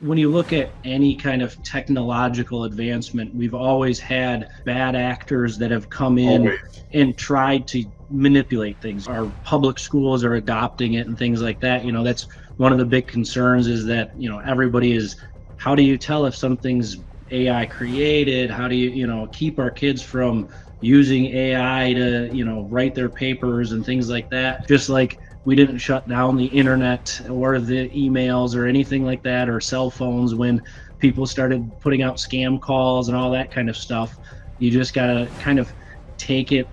when you look at any kind of technological advancement, we've always had bad actors that have come in Always. and tried to manipulate things. Our public schools are adopting it and things like that. That's one of the big concerns is that, everybody is, how do you tell if something's AI created? How do you keep our kids from using AI to, write their papers and things like that? Just like we didn't shut down the internet or the emails or anything like that, or cell phones when people started putting out scam calls and all that kind of stuff. You just got to kind of take it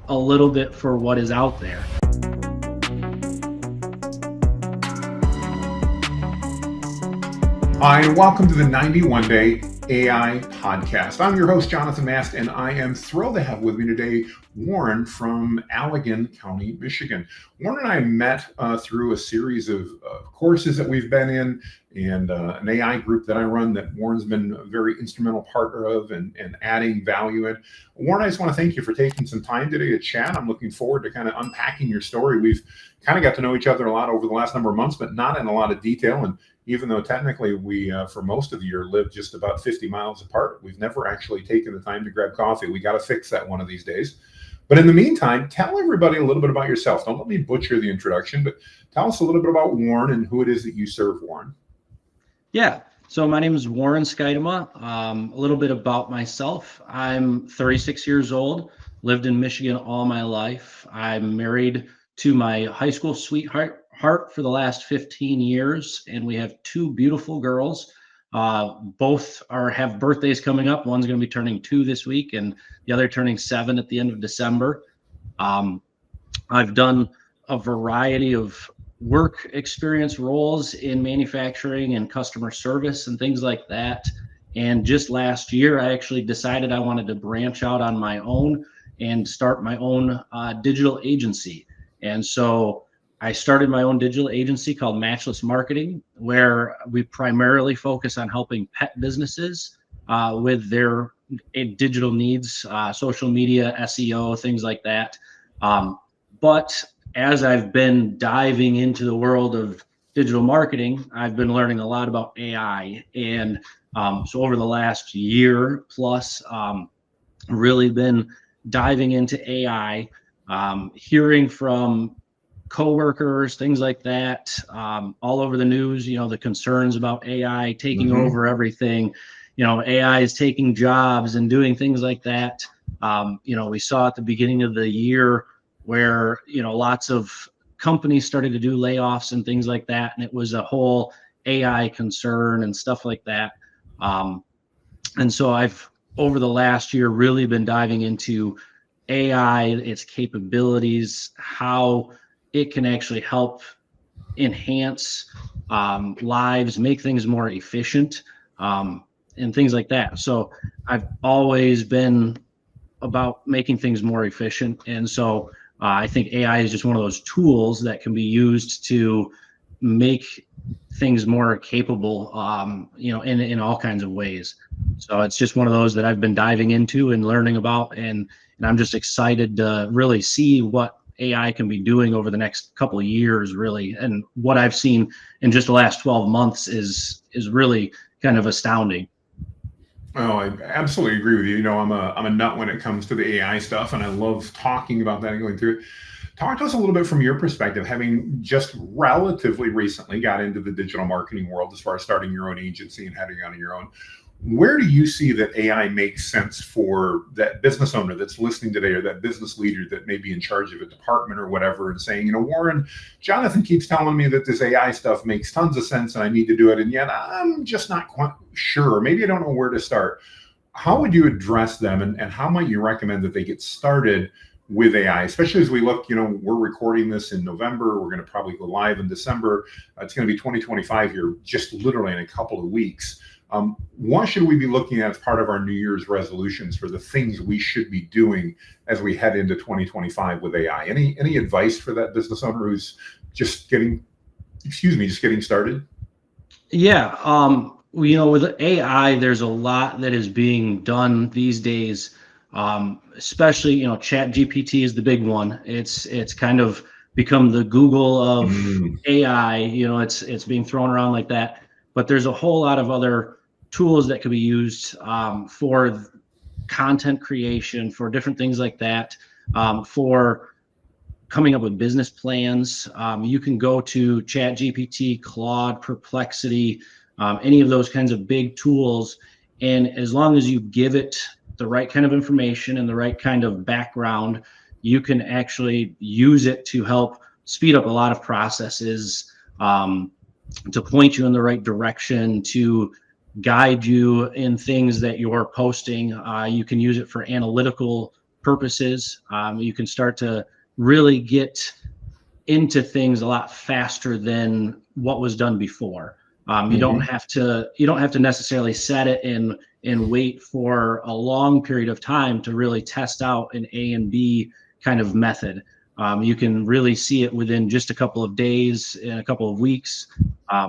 a little bit for what is out there. Hi, and welcome to the 91 Day AI Podcast. I'm your host, Jonathan Mast, and I am thrilled to have with me today Warren from Allegan County, Michigan. Warren and I met through a series of courses that we've been in and an AI group that I run that Warren's been a very instrumental partner of and adding value in. Warren, I just want to thank you for taking some time today to chat. I'm looking forward to kind of unpacking your story. We've kind of got to know each other a lot over the last number of months, but not in a lot of detail. And even though technically we, for most of the year, live just about 50 miles apart, we've never actually taken the time to grab coffee. We got to fix that one of these days. But in the meantime, tell everybody a little bit about yourself. Don't let me butcher the introduction, but tell us a little bit about Warren and who it is that you serve, Warren. Yeah. So my name is Warren Schuitema. A little bit about myself. I'm 36 years old, lived in Michigan all my life. I'm married to my high school sweetheart for the last 15 years, and we have two beautiful girls. Both have birthdays coming up. One's going to be turning 2 this week, and the other turning 7 at the end of December. I've done a variety of work experience roles in manufacturing and customer service and things like that. And just last year, I actually decided I wanted to branch out on my own and start my own digital agency. And so I started my own digital agency called Matchless Marketing, where we primarily focus on helping pet businesses with their digital needs, social media, SEO, things like that. But as I've been diving into the world of digital marketing, I've been learning a lot about AI. And so over the last year plus, really been diving into AI, hearing from coworkers, things like that, all over the news, the concerns about AI taking over everything. AI is taking jobs and doing things like that. We saw at the beginning of the year where, lots of companies started to do layoffs and things like that. And it was a whole AI concern and stuff like that. And so I've, over the last year, really been diving into AI, its capabilities, how it can actually help enhance lives, make things more efficient, and things like that. So I've always been about making things more efficient. And so I think AI is just one of those tools that can be used to make things more capable, in all kinds of ways. So it's just one of those that I've been diving into and learning about, and I'm just excited to really see what AI can be doing over the next couple of years, really. And what I've seen in just the last 12 months is really kind of astounding. Oh, I absolutely agree with you. I'm a nut when it comes to the AI stuff, and I love talking about that and going through it. Talk to us a little bit from your perspective, having just relatively recently got into the digital marketing world as far as starting your own agency and heading on your own. Where do you see that AI makes sense for that business owner that's listening today, or that business leader that may be in charge of a department or whatever, and saying, Warren, Jonathan keeps telling me that this AI stuff makes tons of sense and I need to do it, and yet I'm just not quite sure. Maybe I don't know where to start. How would you address them, and how might you recommend that they get started with AI, especially as we look, we're recording this in November. We're going to probably go live in December. It's going to be 2025 here, just literally in a couple of weeks. What should we be looking at as part of our New Year's resolutions for the things we should be doing as we head into 2025 with AI? Any advice for that business owner who's just getting started? Yeah. With AI, there's a lot that is being done these days. Especially, Chat GPT is the big one. It's kind of become the Google of AI. It's being thrown around like that. but there's a whole lot of other tools that could be used for content creation, for different things like that, for coming up with business plans. You can go to ChatGPT, Claude, Perplexity, any of those kinds of big tools. And as long as you give it the right kind of information and the right kind of background, you can actually use it to help speed up a lot of processes, to point you in the right direction, to guide you in things that you're posting. You can use it for analytical purposes. You can start to really get into things a lot faster than what was done before. You don't have to necessarily set it and wait for a long period of time to really test out an A and B kind of method. You can really see it within just a couple of days and a couple of weeks.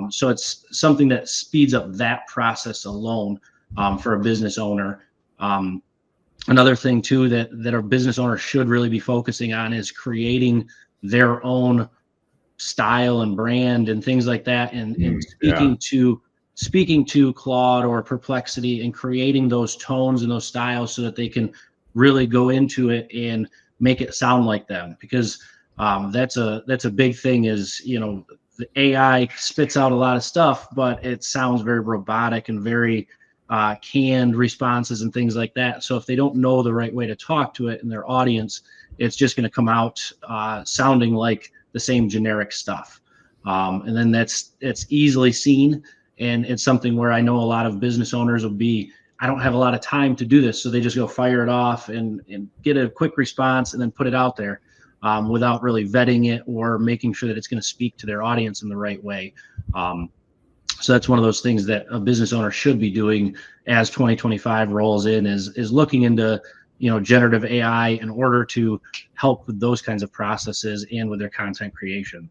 So it's something that speeds up that process alone for a business owner. Another thing too that a business owner should really be focusing on is creating their own style and brand and things like that, and speaking to Claude or Perplexity and creating those tones and those styles so that they can really go into it and make it sound like them. Because that's a big thing is, the AI spits out a lot of stuff, but it sounds very robotic and very canned responses and things like that. So if they don't know the right way to talk to it and their audience, it's just going to come out sounding like the same generic stuff. And then it's easily seen. And it's something where I know a lot of business owners will be, I don't have a lot of time to do this. So they just go fire it off and get a quick response and then put it out there without really vetting it or making sure that it's going to speak to their audience in the right way. So that's one of those things that a business owner should be doing as 2025 rolls in, is looking into, generative AI in order to help with those kinds of processes and with their content creation.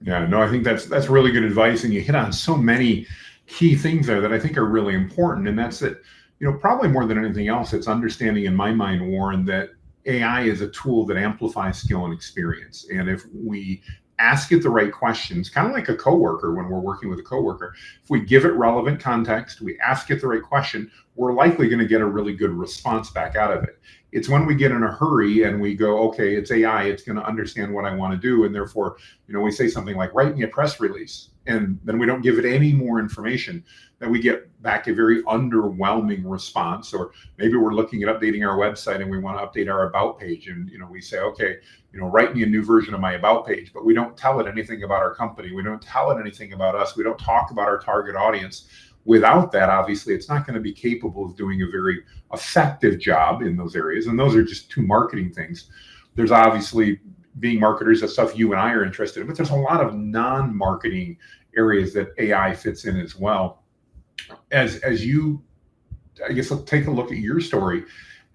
Yeah, no, I think that's really good advice. And you hit on so many key things there that I think are really important. And that's that, probably more than anything else, it's understanding in my mind, Warren, that AI is a tool that amplifies skill and experience. And if we ask it the right questions, kind of like a coworker when we're working with a coworker, if we give it relevant context, we ask it the right question, we're likely going to get a really good response back out of it. It's when we get in a hurry and we go, okay, it's AI, it's going to understand what I want to do. And therefore, we say something like, write me a press release. And then we don't give it any more information, that we get back a very underwhelming response. Or maybe we're looking at updating our website and we want to update our about page. And, we say, okay, write me a new version of my about page, but we don't tell it anything about our company. We don't tell it anything about us. We don't talk about our target audience. Without that, obviously, it's not going to be capable of doing a very effective job in those areas. And those are just two marketing things. There's obviously, being marketers, that's stuff you and I are interested in, but there's a lot of non-marketing areas that AI fits in as well. As you, I guess, let's take a look at your story.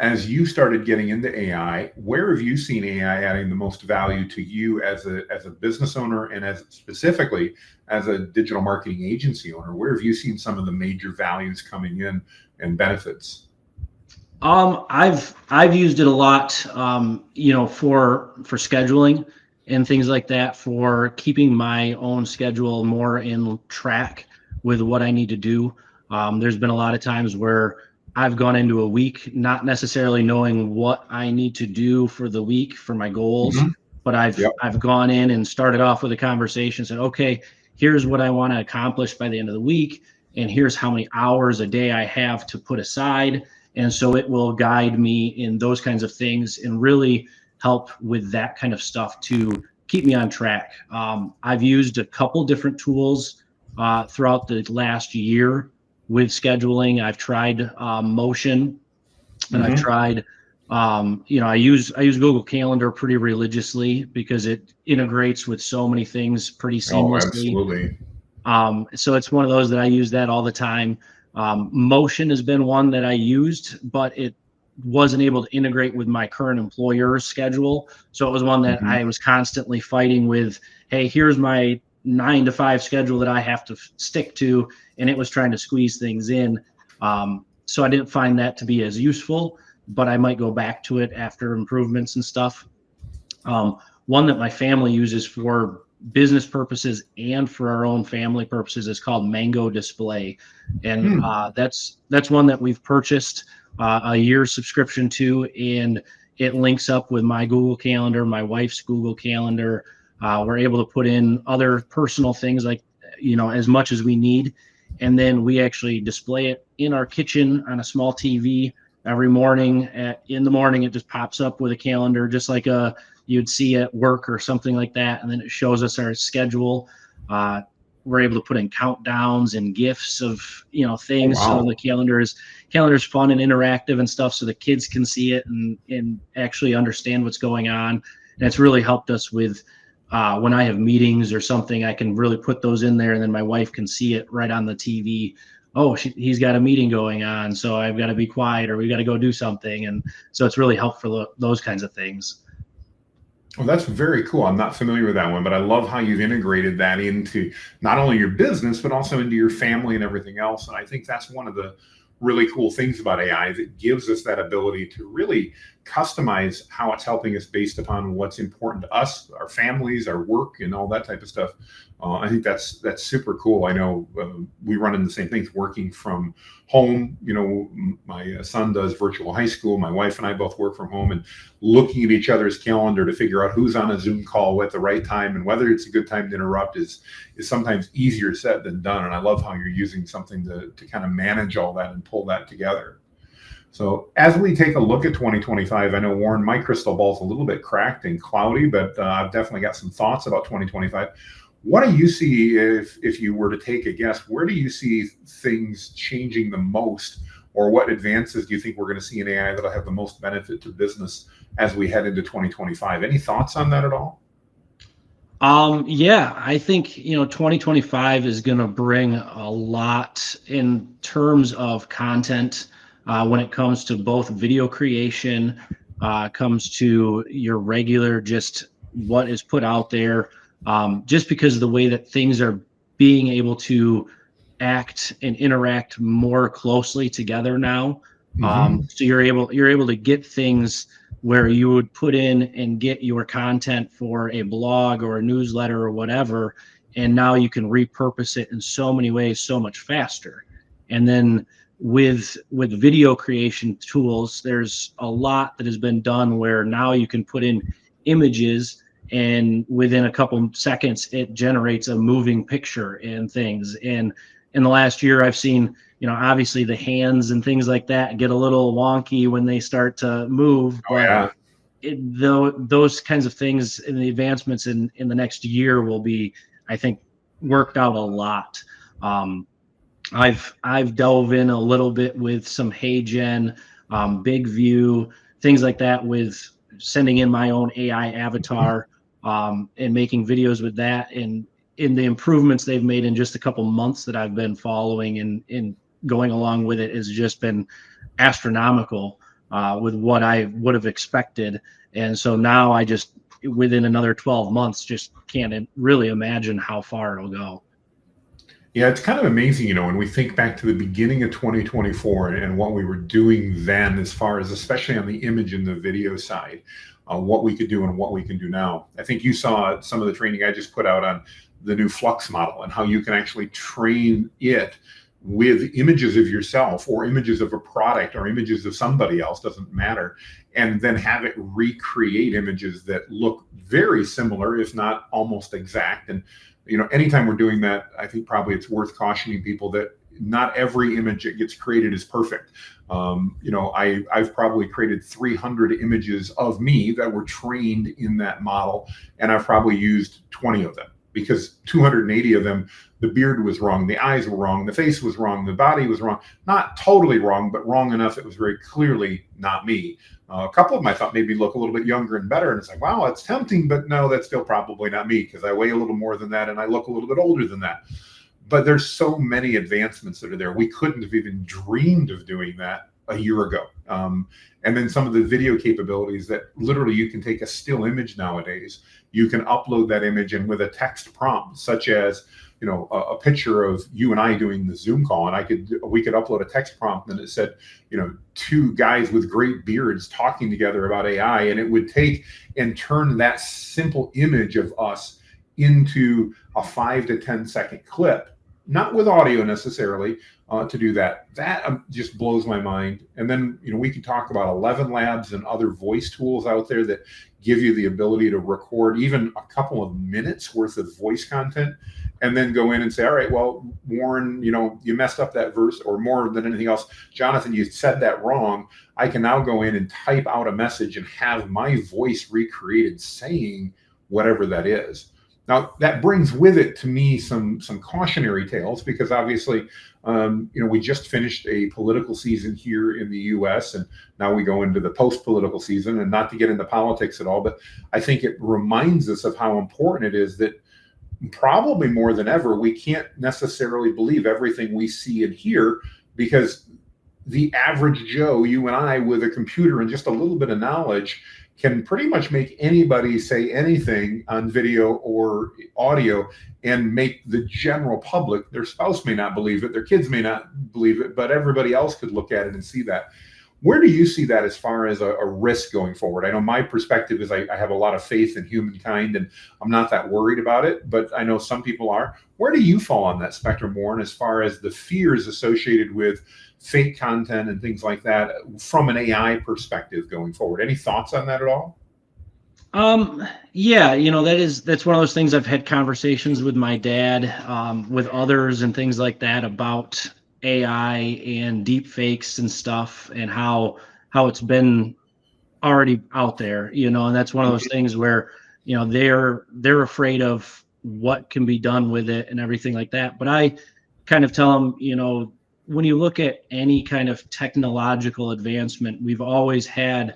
As you started getting into AI, where have you seen AI adding the most value to you as a business owner, and as specifically as a digital marketing agency owner? Where have you seen some of the major values coming in and benefits? I've used it a lot, for scheduling and things like that, for keeping my own schedule more in track with what I need to do. There's been a lot of times where I've gone into a week not necessarily knowing what I need to do for the week for my goals, but I've gone in and started off with a conversation, said, okay, here's what I want to accomplish by the end of the week, and here's how many hours a day I have to put aside. And so it will guide me in those kinds of things and really help with that kind of stuff to keep me on track. I've used a couple different tools throughout the last year with scheduling. I've tried Motion, and I've tried, I use Google Calendar pretty religiously because it integrates with so many things pretty seamlessly. Oh, absolutely. So it's one of those that I use that all the time. Motion has been one that I used, but it wasn't able to integrate with my current employer's schedule. So it was one that I was constantly fighting with, hey, here's my 9 to 5 schedule that I have to stick to. And it was trying to squeeze things in. So I didn't find that to be as useful, but I might go back to it after improvements and stuff. One that my family uses for business purposes and for our own family purposes. It's called Mango Display, and that's one that we've purchased a year subscription to, and it links up with my Google Calendar, my wife's Google Calendar. We're able to put in other personal things like, as much as we need, and then we actually display it in our kitchen on a small TV every morning. In the morning, it just pops up with a calendar, just like you'd see at work or something like that. And then it shows us our schedule. We're able to put in countdowns and gifts of, things. Oh, wow. So the calendar's fun and interactive and stuff, so the kids can see it and actually understand what's going on. And it's really helped us with when I have meetings or something, I can really put those in there, and then my wife can see it right on the TV. Oh, he's got a meeting going on, so I've got to be quiet, or we got to go do something. And so it's really helpful for those kinds of things. Well, that's very cool. I'm not familiar with that one, but I love how you've integrated that into not only your business, but also into your family and everything else. And I think that's one of the really cool things about AI is it gives us that ability to really customize how it's helping us based upon what's important to us, our families, our work, and all that type of stuff. I think that's super cool. I know we run into the same things working from home. My son does virtual high school. My wife and I both work from home, and looking at each other's calendar to figure out who's on a Zoom call at the right time and whether it's a good time to interrupt is sometimes easier said than done. And I love how you're using something to kind of manage all that and pull that together. So as we take a look at 2025, I know, Warren, my crystal ball's a little bit cracked and cloudy, but I've definitely got some thoughts about 2025. What do you see, if you were to take a guess, where do you see things changing the most, or what advances do you think we're going to see in AI that'll have the most benefit to business as we head into 2025? Any thoughts on that at all? Yeah, I think, 2025 is going to bring a lot in terms of content when it comes to both video creation, comes to your regular, just what is put out there. Just because of the way that things are being able to act and interact more closely together now. So you're able to get things where you would put in and get your content for a blog or a newsletter or whatever, and now you can repurpose it in so many ways so much faster. And then with video creation tools, there's a lot that has been done where now you can put in images, and within a couple seconds it generates a moving picture and things. And in the last year, I've seen, obviously the hands and things like that get a little wonky when they start to move. But those kinds of things and the advancements in the next year will be, I think, worked out a lot. I've dove in a little bit with some HeyGen, Big View, things like that, with sending in my own AI avatar and making videos with that. And in the improvements they've made in just a couple months that I've been following and going along with it has just been astronomical with what I would have expected. And so now I just, within another 12 months, just can't really imagine how far it'll go. Yeah, it's kind of amazing, when we think back to the beginning of 2024 and what we were doing then, as far as especially on the image and the video side, what we could do and what we can do now. I think you saw some of the training I just put out on the new Flux model and how you can actually train it with images of yourself or images of a product or images of somebody else, doesn't matter, and then have it recreate images that look very similar, if not almost exact. And anytime we're doing that, I think probably it's worth cautioning people that not every image that gets created is perfect. I've probably created 300 images of me that were trained in that model, and I've probably used 20 of them, because 280 of them, the beard was wrong, the eyes were wrong, the face was wrong, the body was wrong. Not totally wrong, but wrong enough it was very clearly not me. A couple of them I thought maybe look a little bit younger and better, and it's like, wow, that's tempting, but no, that's still probably not me, because I weigh a little more than that and I look a little bit older than that. But there's so many advancements that are there. We couldn't have even dreamed of doing that a year ago. And then some of the video capabilities that literally you can take a still image nowadays, you can upload that image, and with a text prompt, such as, a picture of you and I doing the Zoom call, and we could upload a text prompt and it said, two guys with great beards talking together about AI, and it would take and turn that simple image of us into a 5 to 10 second clip, not with audio necessarily, to do that. That just blows my mind. And then, we could talk about 11 Labs and other voice tools out there that give you the ability to record even a couple of minutes worth of voice content, and then go in and say, all right, well, Warren, you messed up that verse, or more than anything else, Jonathan, you said that wrong. I can now go in and type out a message and have my voice recreated saying whatever that is. Now, that brings with it, to me, some cautionary tales, because obviously, we just finished a political season here in the U.S., and now we go into the post-political season. And not to get into politics at all, but I think it reminds us of how important it is that probably more than ever, we can't necessarily believe everything we see and hear, because the average Joe, you and I, with a computer and just a little bit of knowledge, can pretty much make anybody say anything on video or audio and make the general public, their spouse may not believe it, their kids may not believe it, but everybody else could look at it and see that. Where do you see that as far as a risk going forward? I know my perspective is I have a lot of faith in humankind, and I'm not that worried about it, but I know some people are. Where do you fall on that spectrum, Warren, as far as the fears associated with fake content and things like that from an AI perspective going forward? Any thoughts on that at all? Yeah, that's one of those things. I've had conversations with my dad, with others and things like that about AI and deep fakes and stuff, and how it's been already out there, and that's one of those things where, they're afraid of what can be done with it and everything like that. But I kind of tell them, when you look at any kind of technological advancement, we've always had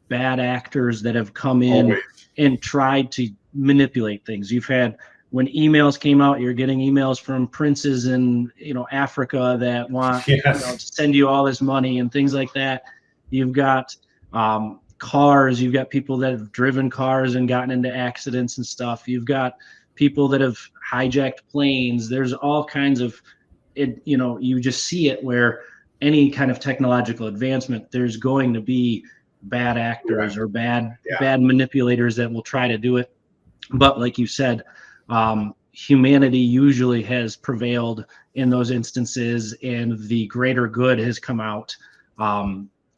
bad actors that have come in and tried to manipulate things. You've had, when emails came out, you're getting emails from princes in Africa that want to send you all this money and things like that. You've got cars. You've got people that have driven cars and gotten into accidents and stuff. You've got people that have hijacked planes. There's all kinds of it. You just see it where any kind of technological advancement, there's going to be bad actors or bad manipulators that will try to do it. But like you said, humanity usually has prevailed in those instances, and the greater good has come out.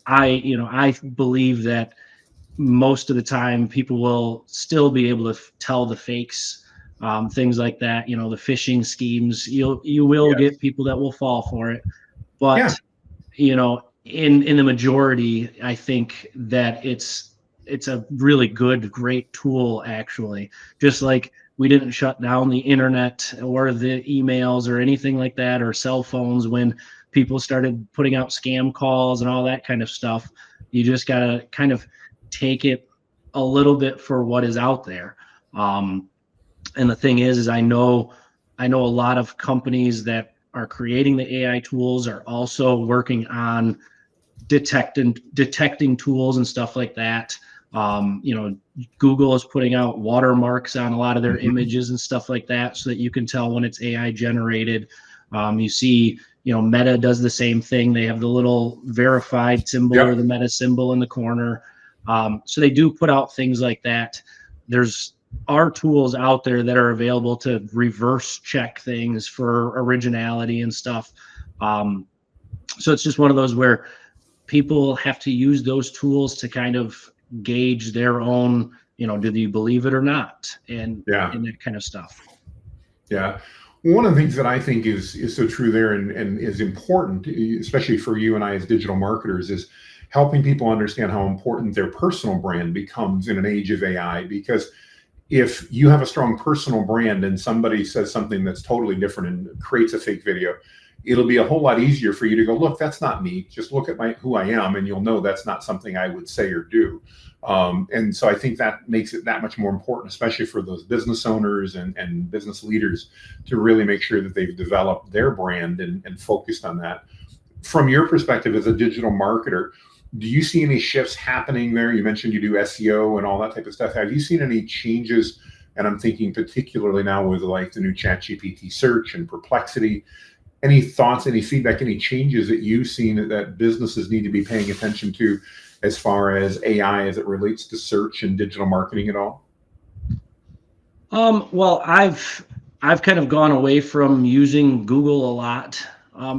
I believe that most of the time people will still be able to tell the fakes, things like that. The phishing schemes. You will get people that will fall for it, but in the majority, I think that it's a really great tool, actually. Just like we didn't shut down the internet or the emails or anything like that, or cell phones, when people started putting out scam calls and all that kind of stuff. You just got to kind of take it a little bit for what is out there. And the thing is I know a lot of companies that are creating the AI tools are also working on detecting tools and stuff like that. Google is putting out watermarks on a lot of their images and stuff like that, so that you can tell when it's AI generated. You see, Meta does the same thing. They have the little verified symbol or the Meta symbol in the corner. So they do put out things like that. There's tools out there that are available to reverse check things for originality and stuff. So it's just one of those where people have to use those tools to kind of gauge their own, do you believe it or not? And that kind of stuff. Yeah. One of the things that I think is so true there, and is important, especially for you and I as digital marketers, is helping people understand how important their personal brand becomes in an age of AI. Because if you have a strong personal brand and somebody says something that's totally different and creates a fake video, it'll be a whole lot easier for you to go, look, that's not me. Just look at who I am, and you'll know that's not something I would say or do. And so I think that makes it that much more important, especially for those business owners and business leaders, to really make sure that they've developed their brand and focused on that. From your perspective as a digital marketer, do you see any shifts happening there? You mentioned you do SEO and all that type of stuff. Have you seen any changes? And I'm thinking particularly now with like the new ChatGPT search and Perplexity. Any thoughts, any feedback, any changes that you've seen that businesses need to be paying attention to as far as AI as it relates to search and digital marketing at all? Well, I've kind of gone away from using Google a lot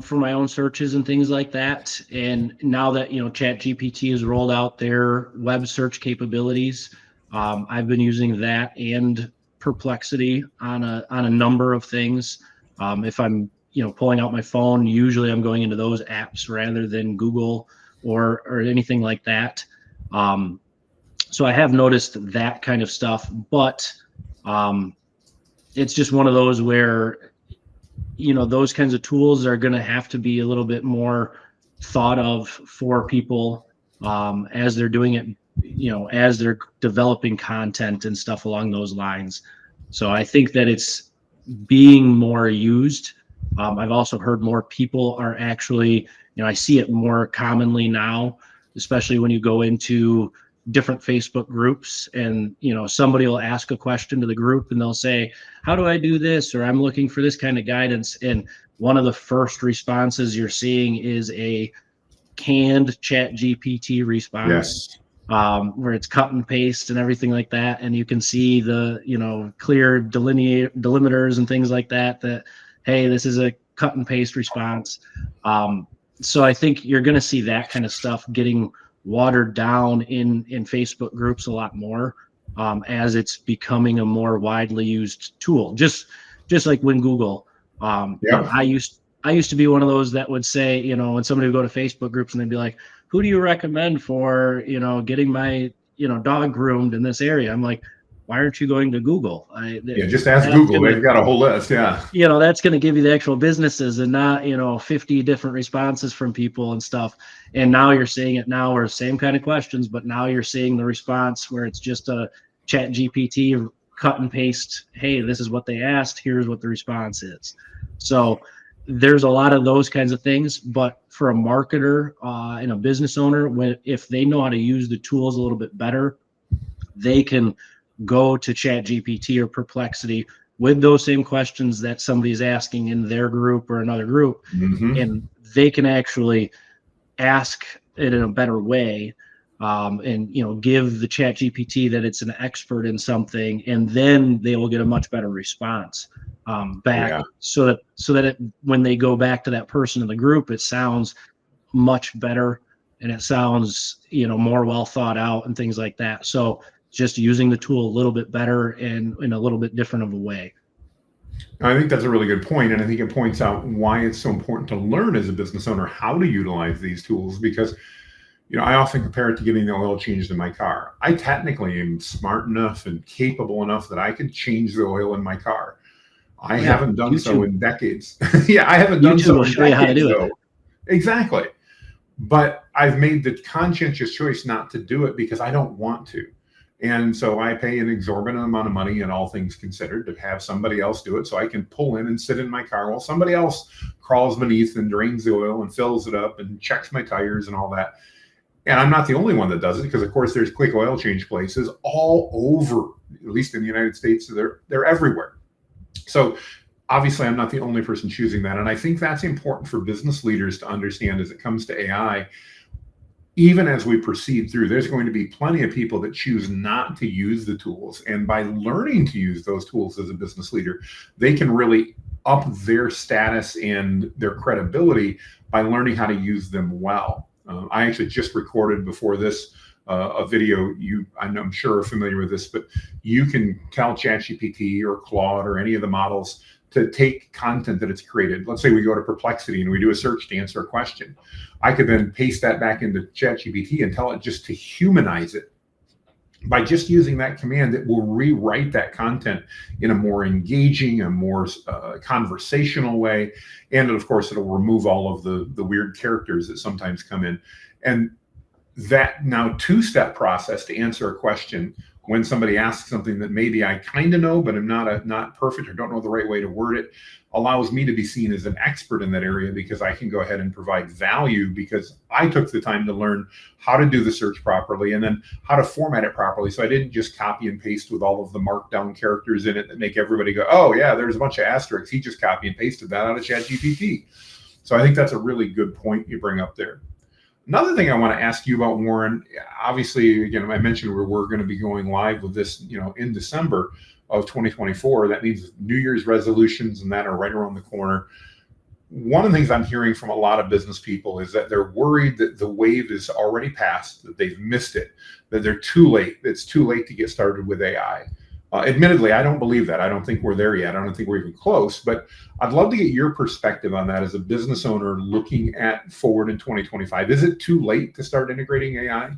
for my own searches and things like that. And now that ChatGPT has rolled out their web search capabilities, I've been using that and Perplexity on a number of things. If I'm pulling out my phone, usually I'm going into those apps rather than Google or anything like that. Um, so I have noticed that kind of stuff, but um, it's just one of those where those kinds of tools are going to have to be a little bit more thought of for people as they're doing it, as they're developing content and stuff along those lines. So I think that it's being more used. I've also heard more people are actually, I see it more commonly now, especially when you go into different Facebook groups and, somebody will ask a question to the group and they'll say, how do I do this? Or I'm looking for this kind of guidance. And one of the first responses you're seeing is a canned Chat GPT response, Yes. where it's cut and paste and everything like that. And you can see the, clear delimiters and things like that, hey, this is a cut and paste response. So I think you're going to see that kind of stuff getting watered down in Facebook groups a lot more, as it's becoming a more widely used tool. Just like when Google, Yep. I used to be one of those that would say, when somebody would go to Facebook groups and they'd be like, who do you recommend for, getting my, dog groomed in this area? I'm like, why aren't you going to Google? Yeah, just ask Google. They've got a whole list. Yeah. That's going to give you the actual businesses and not, 50 different responses from people and stuff. And now you're seeing it now where same kind of questions, but now you're seeing the response where it's just a Chat GPT cut and paste. Hey, this is what they asked. Here's what the response is. So there's a lot of those kinds of things, but for a marketer and a business owner, if they know how to use the tools a little bit better, they can go to Chat GPT or Perplexity with those same questions that somebody's asking in their group or another group, and they can actually ask it in a better way, and give the Chat GPT that it's an expert in something, and then they will get a much better response back. So that when they go back to that person in the group, it sounds much better and it sounds more well thought out and things like that. So just using the tool a little bit better and in a little bit different of a way. I think that's a really good point, and I think it points out why it's so important to learn as a business owner how to utilize these tools, because I often compare it to getting the oil changed in my car. I technically am smart enough and capable enough that I could change the oil in my car. I haven't done so in decades. Yeah, I haven't done so in decades, though. Exactly. But I've made the conscientious choice not to do it because I don't want to. And so I pay an exorbitant amount of money, and all things considered, to have somebody else do it so I can pull in and sit in my car while somebody else crawls beneath and drains the oil and fills it up and checks my tires and all that. And I'm not the only one that does it, because, of course, there's quick oil change places all over, at least in the United States. They're everywhere. So obviously, I'm not the only person choosing that. And I think that's important for business leaders to understand as it comes to AI. Even as we proceed through, there's going to be plenty of people that choose not to use the tools. And by learning to use those tools as a business leader, they can really up their status and their credibility by learning how to use them well. I actually just recorded before this a video. I'm sure are familiar with this, but you can tell ChatGPT or Claude or any of the models to take content that it's created. Let's say we go to Perplexity and we do a search to answer a question. I could then paste that back into ChatGPT and tell it just to humanize it. By just using that command, it will rewrite that content in a more engaging, a more conversational way. And of course, it'll remove all of the weird characters that sometimes come in. And that now two-step process to answer a question when somebody asks something that maybe I kind of know, but I'm not perfect or don't know the right way to word it, allows me to be seen as an expert in that area, because I can go ahead and provide value because I took the time to learn how to do the search properly and then how to format it properly. So I didn't just copy and paste with all of the markdown characters in it that make everybody go, oh yeah, there's a bunch of asterisks. He just copy and pasted that out of ChatGPT. So I think that's a really good point you bring up there. Another thing I want to ask you about, Warren, obviously, again, I mentioned we're going to be going live with this, in December of 2024. That means New Year's resolutions and that are right around the corner. One of the things I'm hearing from a lot of business people is that they're worried that the wave is already past, that they've missed it, that they're too late. It's too late to get started with AI. Admittedly, I don't believe that. I don't think we're there yet. I don't think we're even close, but I'd love to get your perspective on that as a business owner looking at forward in 2025. Is it too late to start integrating AI?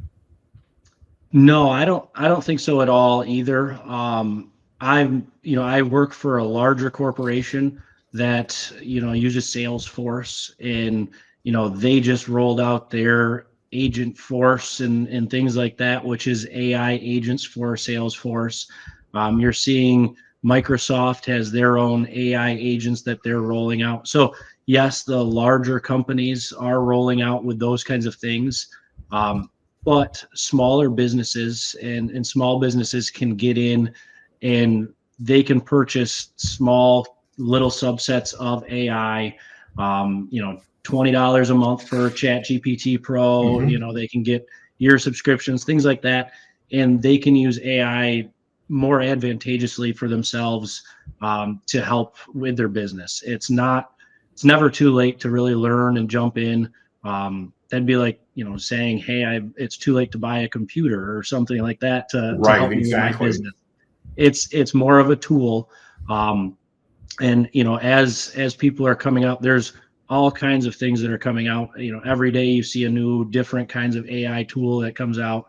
No, I don't think so at all either. I work for a larger corporation that, uses Salesforce, and, they just rolled out their agent force and things like that, which is AI agents for Salesforce. You're seeing Microsoft has their own AI agents that they're rolling out. So yes, the larger companies are rolling out with those kinds of things. But smaller businesses and small businesses can get in, and they can purchase small little subsets of AI. $20 a month for Chat GPT Pro. Mm-hmm. They can get year subscriptions, things like that, and they can use AI more advantageously for themselves, to help with their business. It's never too late to really learn and jump in. That'd be like, saying, hey, it's too late to buy a computer or something like that to Right, help me with my exactly. business. It's more of a tool. And as people are coming out, there's all kinds of things that are coming out. Every day you see a new different kinds of AI tool that comes out.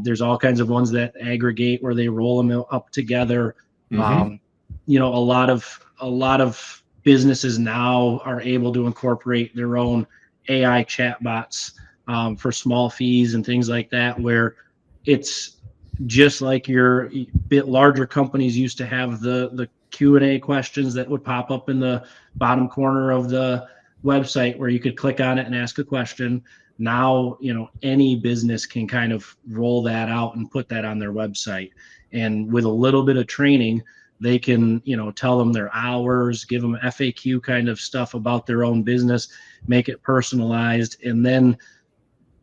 There's all kinds of ones that aggregate where they roll them up together. Mm-hmm. Um, a lot of businesses now are able to incorporate their own AI chatbots, for small fees and things like that, where it's just like your bit larger companies used to have the Q&A questions that would pop up in the bottom corner of the website where you could click on it and ask a question. Now, any business can kind of roll that out and put that on their website. And with a little bit of training, they can, tell them their hours, give them FAQ kind of stuff about their own business, make it personalized, and then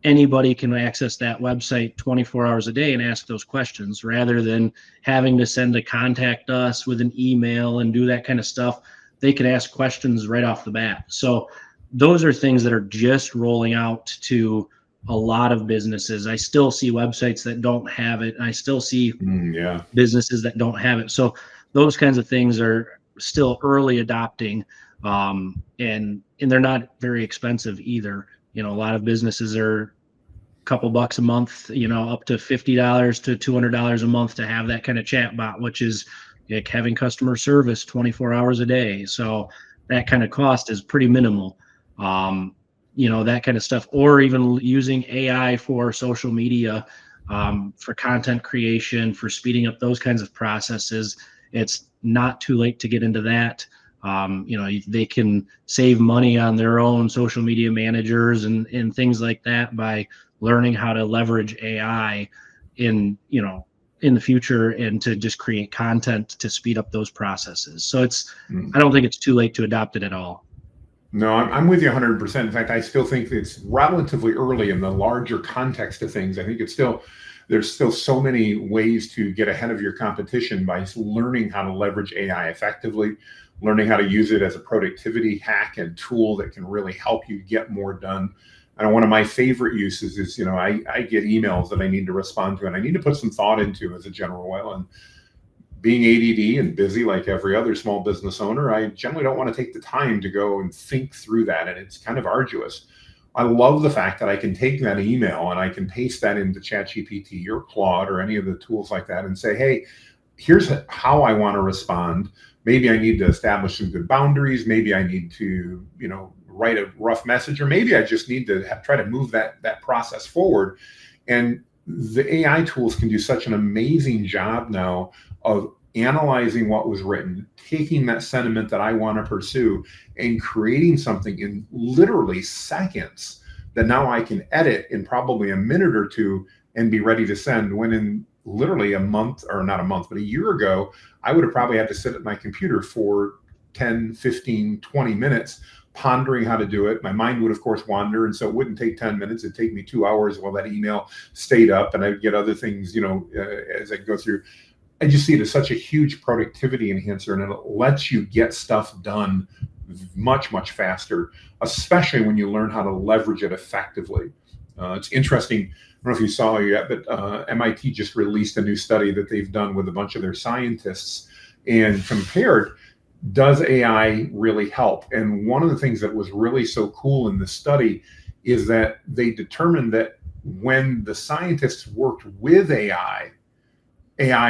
anybody can access that website 24 hours a day and ask those questions, rather than having to send a contact us with an email and do that kind of stuff. They can ask questions right off the bat. So those are things that are just rolling out to a lot of businesses. I still see websites that don't have it. I still see Yeah. businesses that don't have it. So those kinds of things are still early adopting, and they're not very expensive either. A lot of businesses are a couple bucks a month, up to $50 to $200 a month to have that kind of chat bot, which is like having customer service 24 hours a day. So that kind of cost is pretty minimal. That kind of stuff, or even using AI for social media, for content creation, for speeding up those kinds of processes. It's not too late to get into that. They can save money on their own social media managers and things like that by learning how to leverage AI in, in the future, and to just create content to speed up those processes. So I don't think it's too late to adopt it at all. No, I'm with you 100%. In fact, I still think it's relatively early in the larger context of things. I think there's still so many ways to get ahead of your competition by learning how to leverage AI effectively, learning how to use it as a productivity hack and tool that can really help you get more done. And one of my favorite uses is, I get emails that I need to respond to, and I need to put some thought into as a general oil. And being ADD and busy like every other small business owner, I generally don't want to take the time to go and think through that. And it's kind of arduous. I love the fact that I can take that email and I can paste that into ChatGPT or Claude or any of the tools like that and say, hey, here's how I want to respond. Maybe I need to establish some good boundaries. Maybe I need to, write a rough message, or maybe I just need to try to move that process forward. And the AI tools can do such an amazing job now of analyzing what was written, taking that sentiment that I want to pursue, and creating something in literally seconds that now I can edit in probably a minute or two and be ready to send, when in literally a month, or not a month, but a year ago, I would have probably had to sit at my computer for 10, 15, 20 minutes pondering how to do it. My mind would, of course, wander. And so it wouldn't take 10 minutes. It'd take me 2 hours while that email stayed up, and I'd get other things, as I go through. I just see it as such a huge productivity enhancer, and it lets you get stuff done much, much faster, especially when you learn how to leverage it effectively. It's interesting. I don't know if you saw it yet, but MIT just released a new study that they've done with a bunch of their scientists and compared, does AI really help? And one of the things that was really so cool in this study is that they determined that when the scientists worked with AI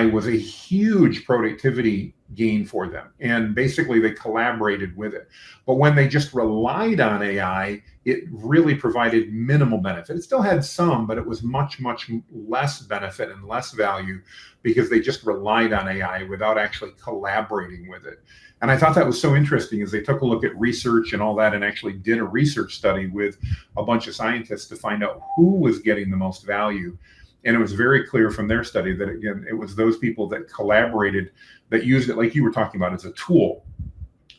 was a huge productivity gain for them. And basically they collaborated with it. But when they just relied on AI, it really provided minimal benefit. It still had some, but it was much, much less benefit and less value because they just relied on AI without actually collaborating with it. And I thought that was so interesting as they took a look at research and all that and actually did a research study with a bunch of scientists to find out who was getting the most value. And it was very clear from their study that, again, it was those people that collaborated, that used it, like you were talking about, as a tool,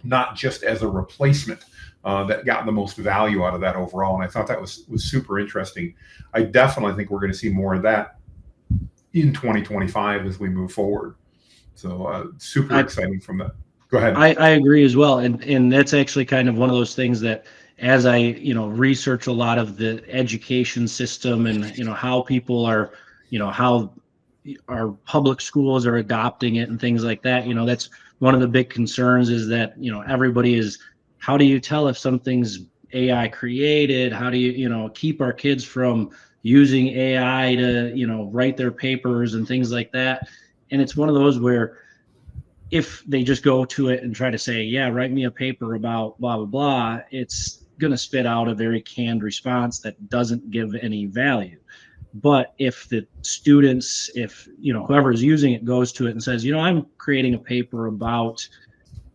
not just as a replacement, that got the most value out of that overall. And I thought that was super interesting. I definitely think we're going to see more of that in 2025 as we move forward. So super exciting from that. Go ahead. I agree as well. And that's actually kind of one of those things that, as I, research a lot of the education system and, how people are, how our public schools are adopting it and things like that, that's one of the big concerns is that, everybody is, how do you tell if something's AI created? How do you, keep our kids from using AI to, write their papers and things like that? And it's one of those where, if they just go to it and try to say, yeah, write me a paper about blah, blah, blah, it's going to spit out a very canned response that doesn't give any value. But if the students, if, whoever is using it goes to it and says, I'm creating a paper about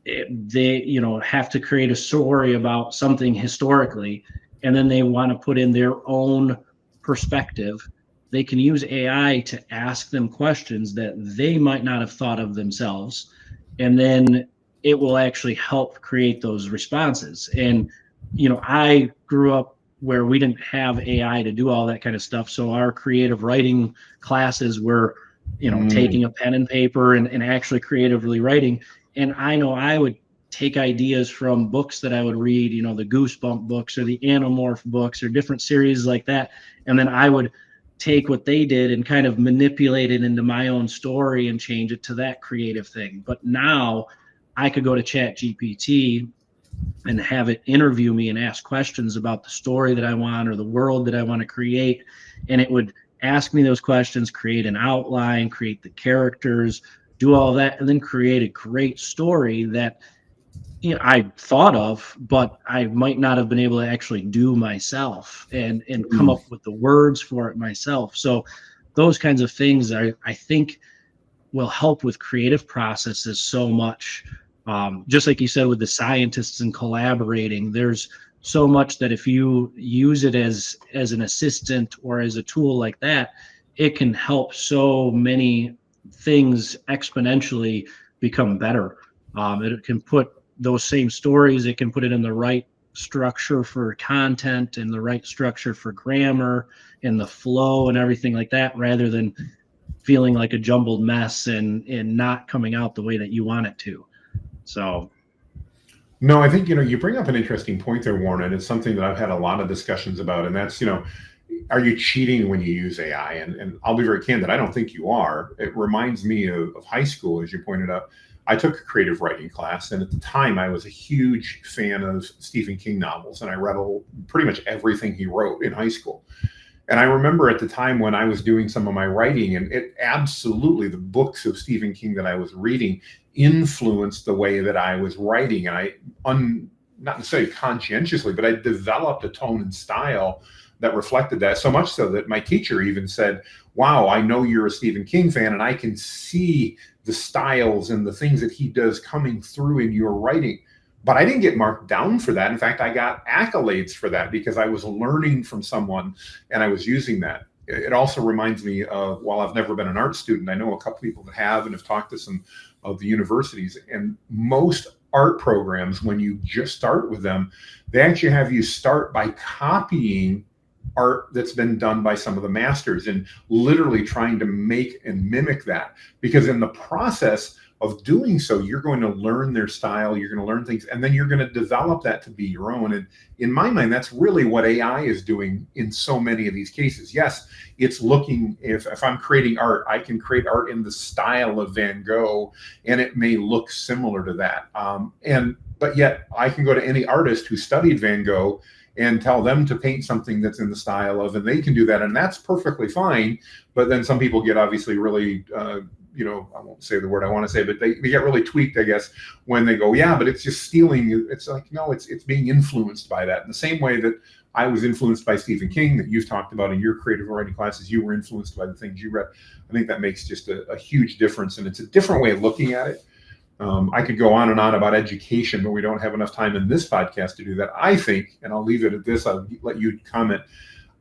it, they, have to create a story about something historically, and then they want to put in their own perspective, they can use AI to ask them questions that they might not have thought of themselves. And then it will actually help create those responses. And, I grew up where we didn't have AI to do all that kind of stuff. So our creative writing classes were, taking a pen and paper and actually creatively writing. And I know I would take ideas from books that I would read, the Goosebump books or the Animorph books or different series like that. And then I would take what they did and kind of manipulate it into my own story and change it to that creative thing. But now I could go to ChatGPT and have it interview me and ask questions about the story that I want or the world that I want to create. And it would ask me those questions, create an outline, create the characters, do all that, and then create a great story that I thought of, but I might not have been able to actually do myself and come up with the words for it myself. So those kinds of things I think will help with creative processes so much. Just like you said, with the scientists and collaborating, there's so much that if you use it as an assistant or as a tool like that, it can help so many things exponentially become better. It can put those same stories, it can put it in the right structure for content and the right structure for grammar and the flow and everything like that, rather than feeling like a jumbled mess and not coming out the way that you want it to. So no, I think, you bring up an interesting point there, Warren, and it's something that I've had a lot of discussions about, and that's, are you cheating when you use AI? And I'll be very candid, I don't think you are. It reminds me of high school, as you pointed out. I took a creative writing class, and at the time I was a huge fan of Stephen King novels, and I read pretty much everything he wrote in high school. And I remember at the time when I was doing some of my writing, and it absolutely, the books of Stephen King that I was reading influenced the way that I was writing. And I, not necessarily conscientiously, but I developed a tone and style that reflected that, so much so that my teacher even said, wow, I know you're a Stephen King fan, and I can see the styles and the things that he does coming through in your writing. But I didn't get marked down for that. In fact, I got accolades for that because I was learning from someone and I was using that. It also reminds me of, while I've never been an art student, I know a couple people that have and have talked to some of the universities, and most art programs, when you just start with them, they actually have you start by copying art that's been done by some of the masters and literally trying to make and mimic that, because in the process of doing so, you're going to learn their style, you're going to learn things, and then you're going to develop that to be your own. And in my mind, that's really what AI is doing in so many of these cases. Yes, it's looking, if I'm creating art, I can create art in the style of Van Gogh, and it may look similar to that. But yet I can go to any artist who studied Van Gogh and tell them to paint something that's in the style of, and they can do that, and that's perfectly fine. But then some people get obviously really, I won't say the word I want to say, but they get really tweaked, I guess, when they go, yeah, but it's just stealing. It's like, no, it's being influenced by that. In the same way that I was influenced by Stephen King, that you've talked about in your creative writing classes, you were influenced by the things you read. I think that makes just a huge difference, and it's a different way of looking at it. I could go on and on about education, but we don't have enough time in this podcast to do that. I think, and I'll leave it at this, I'll let you comment.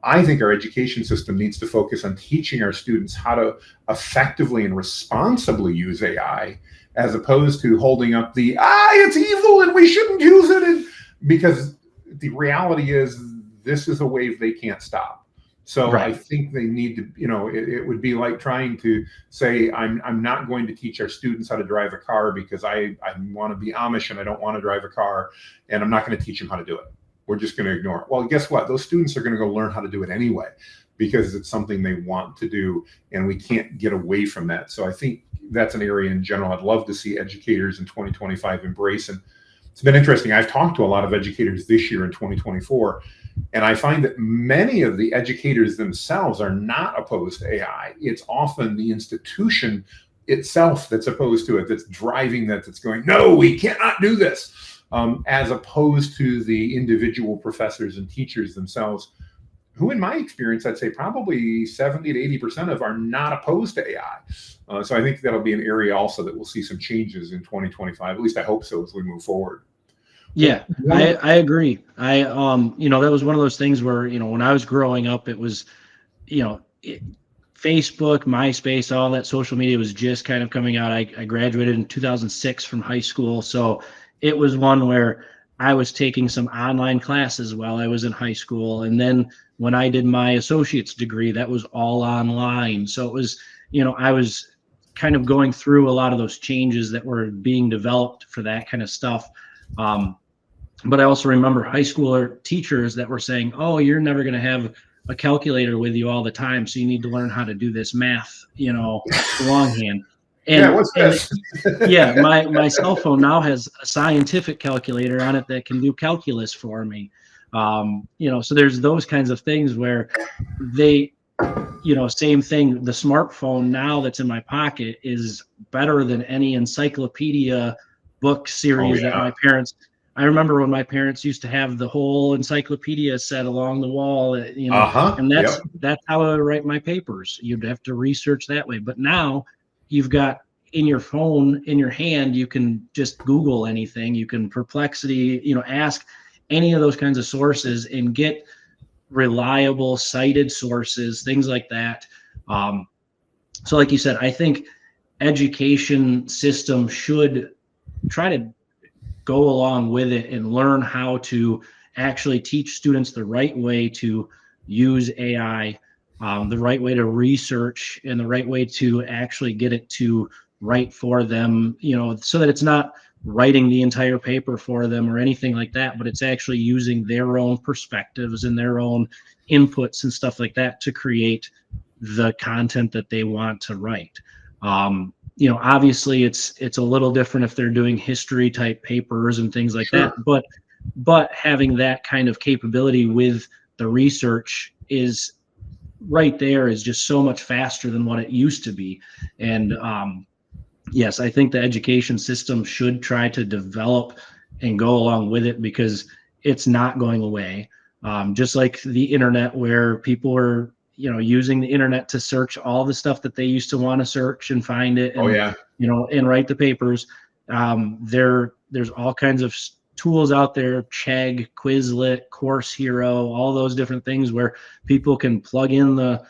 I think our education system needs to focus on teaching our students how to effectively and responsibly use AI, as opposed to holding up the, it's evil and we shouldn't use it. And because the reality is, this is a wave they can't stop. So right. I think they need to, it would be like trying to say, I'm not going to teach our students how to drive a car because I want to be Amish and I don't want to drive a car, and I'm not going to teach them how to do it. We're just going to ignore it. Well, guess what? Those students are going to go learn how to do it anyway, because it's something they want to do, and we can't get away from that. So I think that's an area in general I'd love to see educators in 2025 embrace. And it's been interesting. I've talked to a lot of educators this year in 2024, and I find that many of the educators themselves are not opposed to AI. It's often the institution itself that's opposed to it, that's driving that, that's going, no, we cannot do this, as opposed to the individual professors and teachers themselves, who in my experience, I'd say probably 70 to 80% of are not opposed to AI. So I think that'll be an area also that we'll see some changes in 2025. At least I hope so as we move forward. Yeah, I agree. That was one of those things where, when I was growing up, it was, Facebook, MySpace, all that social media was just kind of coming out. I graduated in 2006 from high school. So it was one where I was taking some online classes while I was in high school. And then when I did my associate's degree, that was all online. So it was, I was kind of going through a lot of those changes that were being developed for that kind of stuff. But I also remember high schooler teachers that were saying, oh, you're never going to have a calculator with you all the time, so you need to learn how to do this math, longhand. And, what's this? My cell phone now has a scientific calculator on it that can do calculus for me. So there's those kinds of things where they, same thing. The smartphone now that's in my pocket is better than any encyclopedia book series that my parents. I remember when my parents used to have the whole encyclopedia set along the wall, and that's how I write my papers. You'd have to research that way. But now you've got in your phone, in your hand, you can just Google anything. You can Perplexity, ask any of those kinds of sources and get reliable cited sources, things like that. So like you said, I think education system should try to go along with it and learn how to actually teach students the right way to use AI, the right way to research, and the right way to actually get it to write for them, so that it's not writing the entire paper for them or anything like that, but it's actually using their own perspectives and their own inputs and stuff like that to create the content that they want to write. Obviously it's a little different if they're doing history type papers and things like that, but having that kind of capability with the research is right there is just so much faster than what it used to be. And yes, I think the education system should try to develop and go along with it, because it's not going away. Just like the internet, where people are using the internet to search all the stuff that they used to want to search and find it, and, and write the papers. There's all kinds of tools out there, Chegg, Quizlet, Course Hero, all those different things where people can plug in the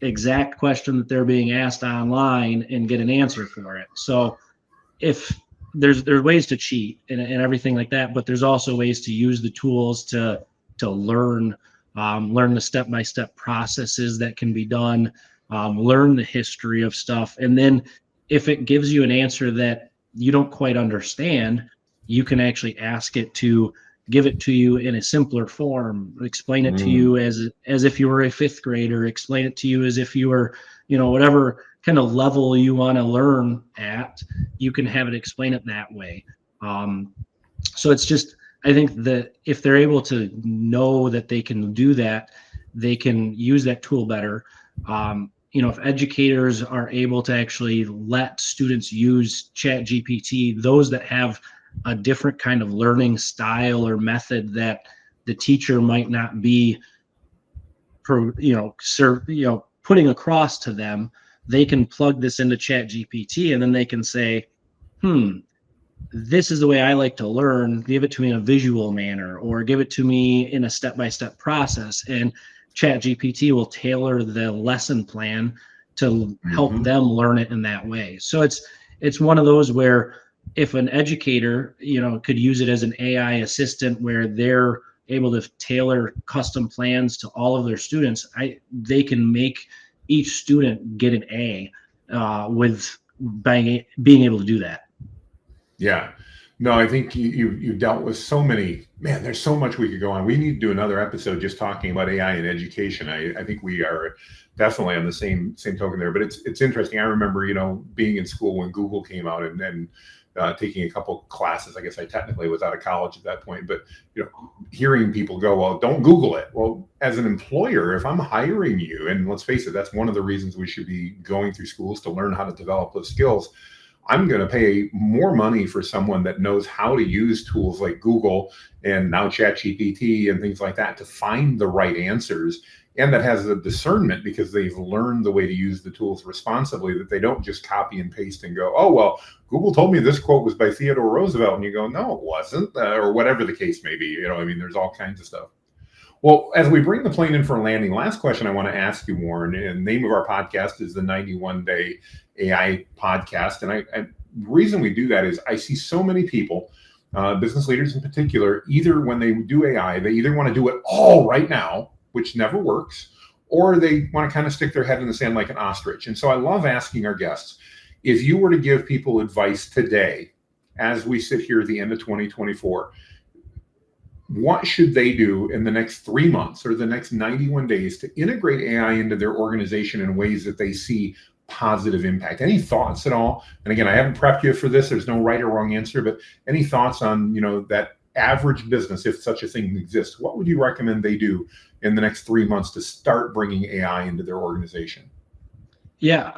exact question that they're being asked online and get an answer for it. So if there's ways to cheat and everything like that, but there's also ways to use the tools to learn the step-by-step processes that can be done, learn the history of stuff. And then if it gives you an answer that you don't quite understand, you can actually ask it to give it to you in a simpler form, explain it to you as if you were a fifth grader, explain it to you as if you were, whatever kind of level you want to learn at, you can have it explain it that way. So it's just, I think that if they're able to know that they can do that, they can use that tool better. If educators are able to actually let students use ChatGPT, those that have a different kind of learning style or method that the teacher might not be, putting across to them, they can plug this into ChatGPT and then they can say, this is the way I like to learn. Give it to me in a visual manner, or give it to me in a step-by-step process. And ChatGPT will tailor the lesson plan to help them learn it in that way. So it's one of those where if an educator, could use it as an AI assistant where they're able to tailor custom plans to all of their students, they can make each student get an A with being able to do that. Yeah. No, I think you dealt with so many, man, there's so much we could go on. We need to do another episode just talking about AI in education. I think we are definitely on the same token there, but it's interesting. I remember, being in school when Google came out and then taking a couple classes. I guess I technically was out of college at that point, but hearing people go, well, don't Google it. Well, as an employer, if I'm hiring you, and let's face it, that's one of the reasons we should be going through schools to learn how to develop those skills. I'm going to pay more money for someone that knows how to use tools like Google and now ChatGPT and things like that to find the right answers, and that has the discernment because they've learned the way to use the tools responsibly, that they don't just copy and paste and go, oh, well, Google told me this quote was by Theodore Roosevelt. And you go, no, it wasn't, or whatever the case may be. There's all kinds of stuff. Well, as we bring the plane in for a landing, last question I want to ask you, Warren, and the name of our podcast is the 91-Day AI Podcast. And the reason we do that is I see so many people, business leaders in particular, either when they do AI, they either want to do it all right now, which never works, or they want to kind of stick their head in the sand like an ostrich. And so I love asking our guests, if you were to give people advice today, as we sit here at the end of 2024, what should they do in the next 3 months or the next 91 days to integrate AI into their organization in ways that they see positive impact? Any thoughts at all? And again, I haven't prepped you for this. There's no right or wrong answer, but any thoughts on, that average business, if such a thing exists, what would you recommend they do in the next 3 months to start bringing AI into their organization? Yeah,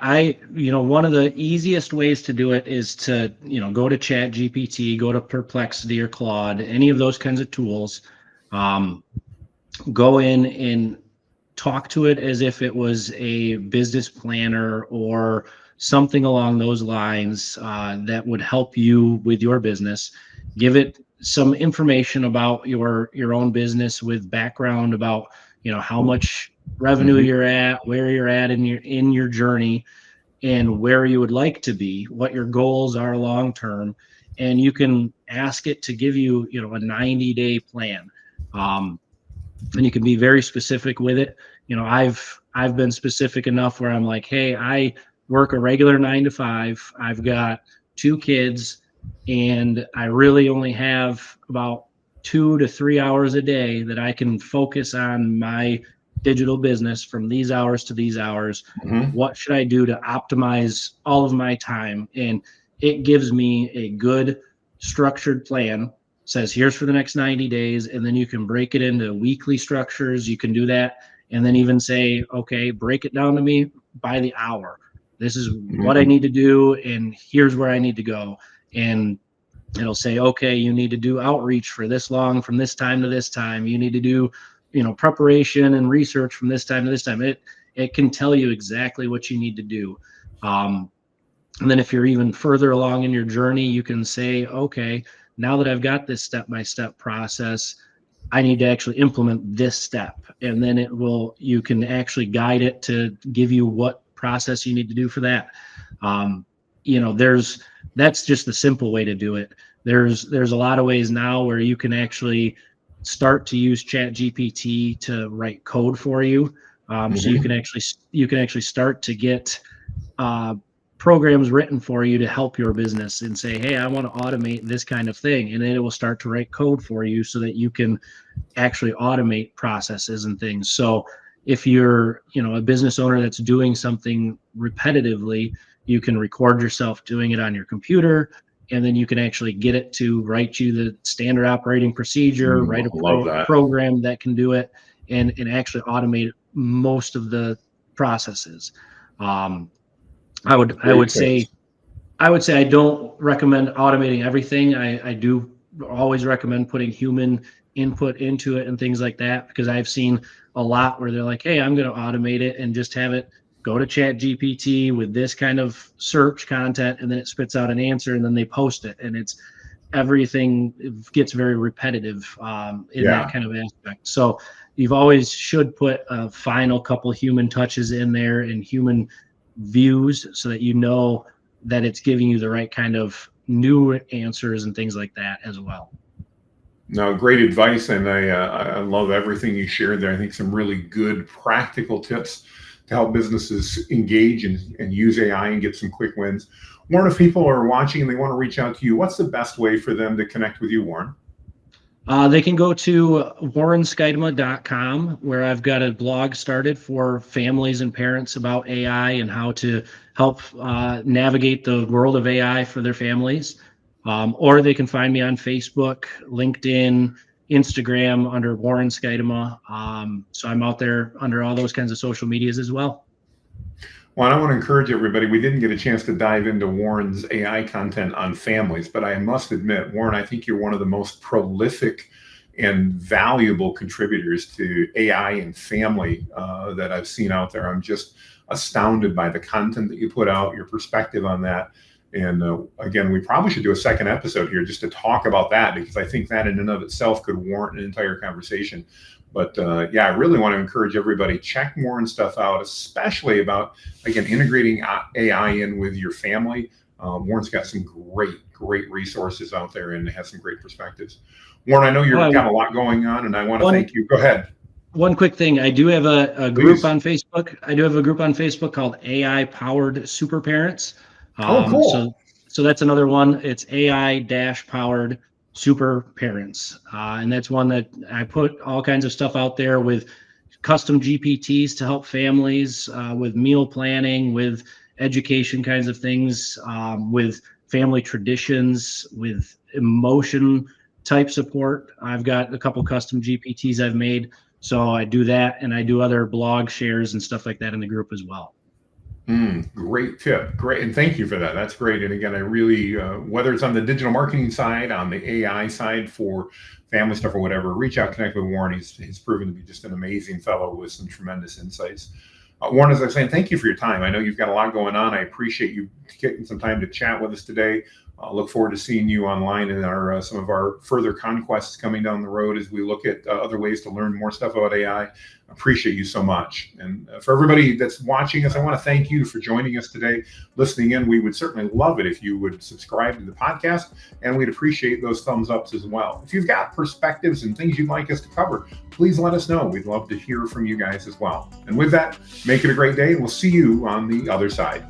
one of the easiest ways to do it is to, go to ChatGPT, go to Perplexity or Claude, any of those kinds of tools, go in and talk to it as if it was a business planner or something along those lines that would help you with your business. Give it some information about your own business with background about, how much revenue you're at, where you're at in your journey, and where you would like to be, what your goals are long term, and you can ask it to give you a 90-day plan, and you can be very specific with it. I've been specific enough where I'm like, hey, I work a regular 9 to 5, I've got 2 kids, and I really only have about 2 to 3 hours a day that I can focus on my digital business from these hours to these hours. What should I do to optimize all of my time? And it gives me a good structured plan, says here's for the next 90 days. And then you can break it into weekly structures. You can do that. And then even say, okay, break it down to me by the hour. This is what I need to do. And here's where I need to go. And it'll say, okay, you need to do outreach for this long, from this time to this time. You need to do, preparation and research from this time to this time. It can tell you exactly what you need to do. And then if you're even further along in your journey, you can say, okay, now that I've got this step-by-step process, I need to actually implement this step. And then you can actually guide it to give you what process you need to do for that. that's just the simple way to do it. There's a lot of ways now where you can actually start to use Chat GPT to write code for you. So you can actually start to get programs written for you to help your business and say, hey, I want to automate this kind of thing. And then it will start to write code for you so that you can actually automate processes and things. So if you're, a business owner that's doing something repetitively, you can record yourself doing it on your computer, and then you can actually get it to write you the standard operating procedure, write a program that can do it, and actually automate most of the processes. I would say I don't recommend automating everything. I do always recommend putting human input into it and things like that, because I've seen a lot where they're like, hey, I'm going to automate it and just have it go to Chat GPT with this kind of search content, and then it spits out an answer, and then they post it, and everything gets very repetitive in that kind of aspect. So you've always should put a final couple human touches in there and human views so that that it's giving you the right kind of new answers and things like that as well. No, great advice, and I love everything you shared there. I think some really good practical tips to help businesses engage and use AI and get some quick wins. Warren, if people are watching and they want to reach out to you, what's the best way for them to connect with you, Warren? They can go to warrenschuitema.com, where I've got a blog started for families and parents about AI and how to help navigate the world of AI for their families. Or they can find me on Facebook, LinkedIn, Instagram under Warren Schuitema. So I'm out there under all those kinds of social medias as well. Well, I want to encourage everybody. We didn't get a chance to dive into Warren's AI content on families, but I must admit, Warren, I think you're one of the most prolific and valuable contributors to AI and family that I've seen out there. I'm just astounded by the content that you put out, your perspective on that. And again, we probably should do a second episode here just to talk about that, because I think that in and of itself could warrant an entire conversation. But I really want to encourage everybody, check Warren's stuff out, especially about, again, integrating AI in with your family. Warren's got some great resources out there and has some great perspectives. Warren, I know you've got a lot going on, and I want to thank you. Go ahead. One quick thing. I do have a group on Facebook. I do have a group on Facebook called AI Powered Super Parents. Cool. So that's another one. It's AI-powered super parents. And that's one that I put all kinds of stuff out there with custom GPTs to help families with meal planning, with education kinds of things, with family traditions, with emotion type support. I've got a couple custom GPTs I've made. So I do that, and I do other blog shares and stuff like that in the group as well. Great tip. Great. And thank you for that. That's great. And again, I really, whether it's on the digital marketing side, on the AI side for family stuff or whatever, reach out, connect with Warren. He's proven to be just an amazing fellow with some tremendous insights. Warren, as I was saying, thank you for your time. I know you've got a lot going on. I appreciate you taking some time to chat with us today. Look forward to seeing you online in some of our further conquests coming down the road as we look at other ways to learn more stuff about AI. Appreciate you so much. And for everybody that's watching us, I want to thank you for joining us today, listening in. We would certainly love it if you would subscribe to the podcast, and we'd appreciate those thumbs ups as well. If you've got perspectives and things you'd like us to cover, please let us know. We'd love to hear from you guys as well. And with that, make it a great day, and we'll see you on the other side.